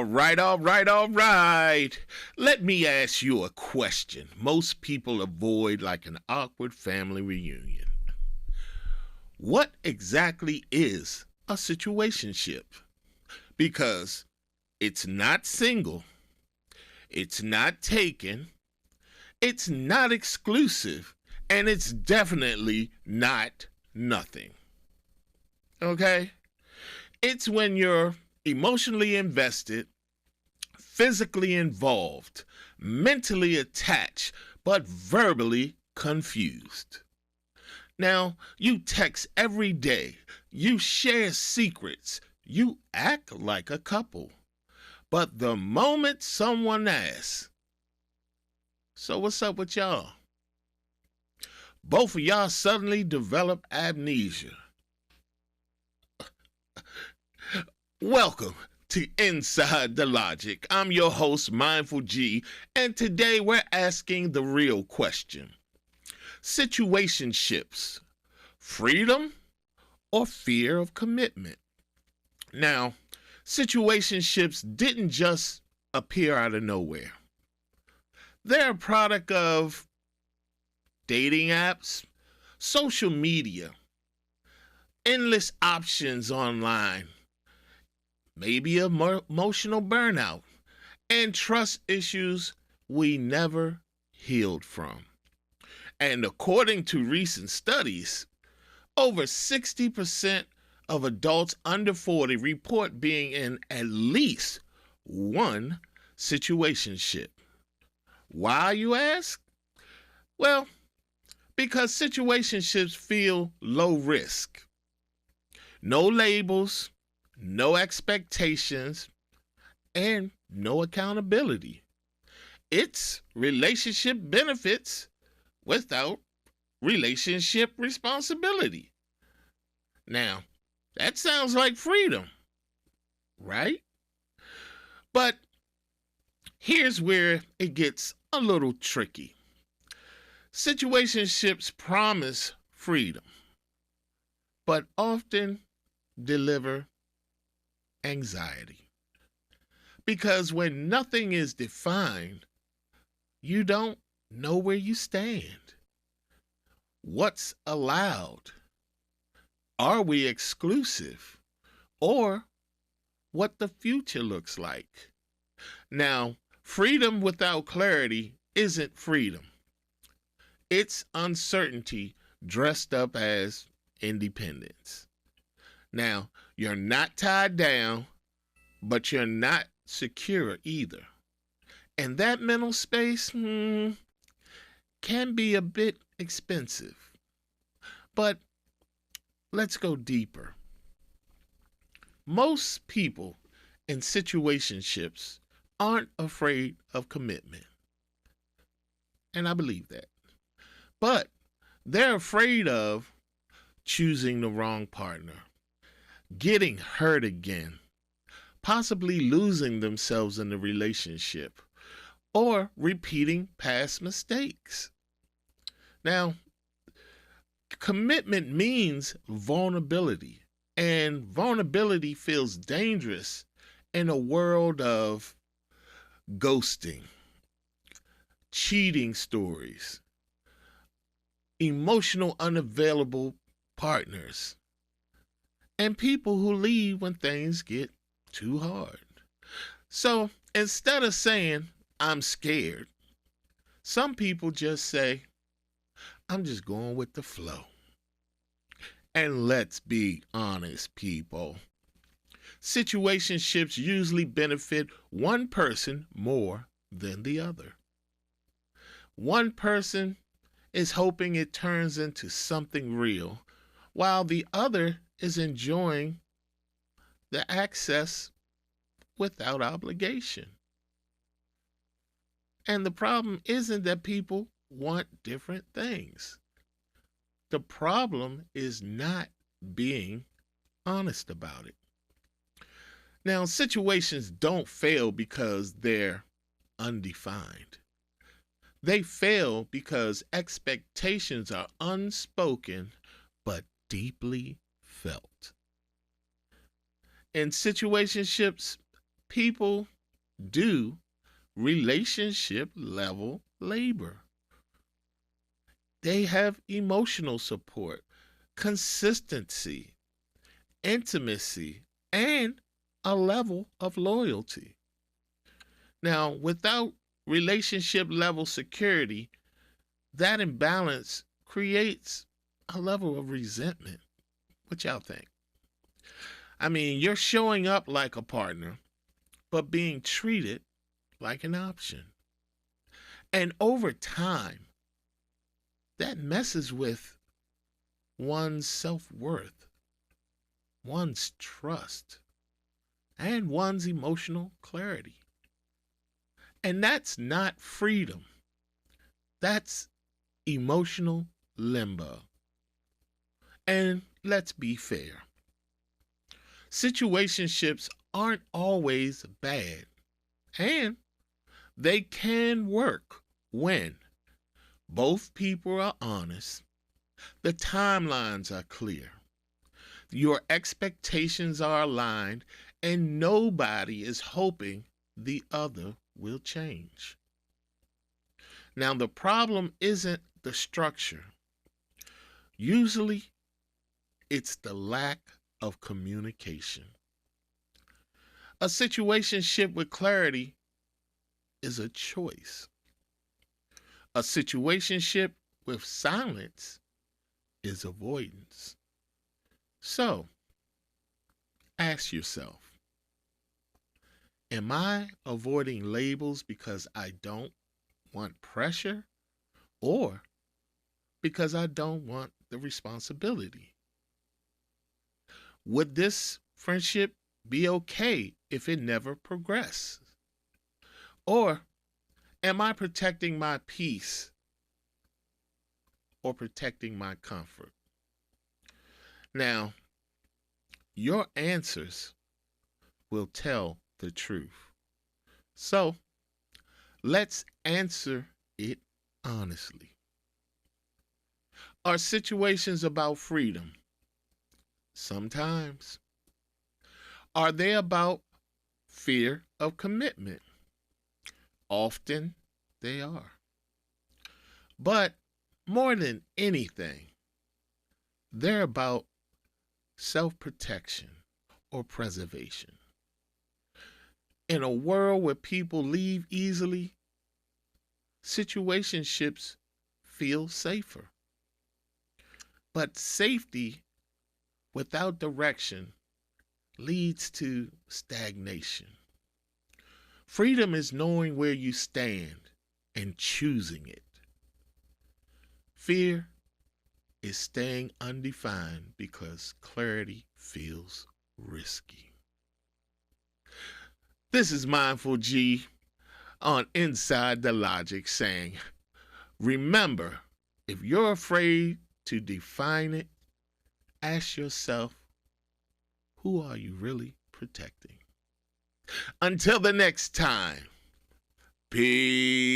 All right. Let me ask you a question most people avoid like an awkward family reunion. What exactly is a situationship? Because it's not single, it's not taken, it's not exclusive, and it's definitely not nothing. Okay? It's when you're emotionally invested, physically involved, mentally attached, but verbally confused. Now, you text every day, you share secrets, you act like a couple. But the moment someone asks, so what's up with y'all? Both of y'all suddenly develop amnesia. Welcome to Inside the Logic. I'm your host, Mindful G, and today we're asking the real question. Situationships, freedom or fear of commitment? Now, situationships didn't just appear out of nowhere. They're a product of dating apps, social media, endless options online, maybe emotional burnout, and trust issues we never healed from. And according to recent studies, over 60% of adults under 40 report being in at least one situationship. Why, you ask? Well, because situationships feel low risk. No labels, no expectations, and no accountability. It's relationship benefits without relationship responsibility. Now, that sounds like freedom, right? But here's where it gets a little tricky. Situationships promise freedom, but often deliver anxiety. Because when nothing is defined, you don't know where you stand. What's allowed? Are we exclusive? Or what the future looks like? Now, freedom without clarity isn't freedom. It's uncertainty dressed up as independence. Now, you're not tied down, but you're not secure either. And that mental space can be a bit expensive. But let's go deeper. Most people in situationships aren't afraid of commitment. And I believe that. But they're afraid of choosing the wrong partner, getting hurt again, possibly losing themselves in the relationship, or repeating past mistakes. Now, commitment means vulnerability, and vulnerability feels dangerous in a world of ghosting, cheating stories, emotional unavailable partners, and people who leave when things get too hard. So instead of saying, I'm scared, some people just say, I'm just going with the flow. And let's be honest, people. Situationships usually benefit one person more than the other. One person is hoping it turns into something real, while the other is enjoying the access without obligation. And the problem isn't that people want different things. The problem is not being honest about it. Now, situations don't fail because they're undefined. They fail because expectations are unspoken but deeply felt. In situationships, people do relationship level labor. They have emotional support, consistency, intimacy, and a level of loyalty. Now, without relationship level security, that imbalance creates a level of resentment. What y'all think? I mean, you're showing up like a partner, but being treated like an option. And over time, that messes with one's self worth, one's trust, and one's emotional clarity. And that's not freedom, that's emotional limbo. And let's be fair, situationships aren't always bad, and they can work when both people are honest, the timelines are clear, your expectations are aligned, and nobody is hoping the other will change. Now, the problem isn't the structure. Usually, it's the lack of communication. A situationship with clarity is a choice. A situationship with silence is avoidance. So, ask yourself, am I avoiding labels because I don't want pressure or because I don't want the responsibility? Would this friendship be okay if it never progresses? Or am I protecting my peace or protecting my comfort? Now, your answers will tell the truth. So, let's answer it honestly. Are situations about freedom? Sometimes. Are they about fear of commitment? Often they are. But more than anything, they're about self protection or preservation. In a world where people leave easily, situationships feel safer. But safety without direction leads to stagnation. Freedom is knowing where you stand and choosing it. Fear is staying undefined because clarity feels risky. This is Mindful G on Inside the Logic saying, remember, if you're afraid to define it, ask yourself, who are you really protecting? Until the next time, peace.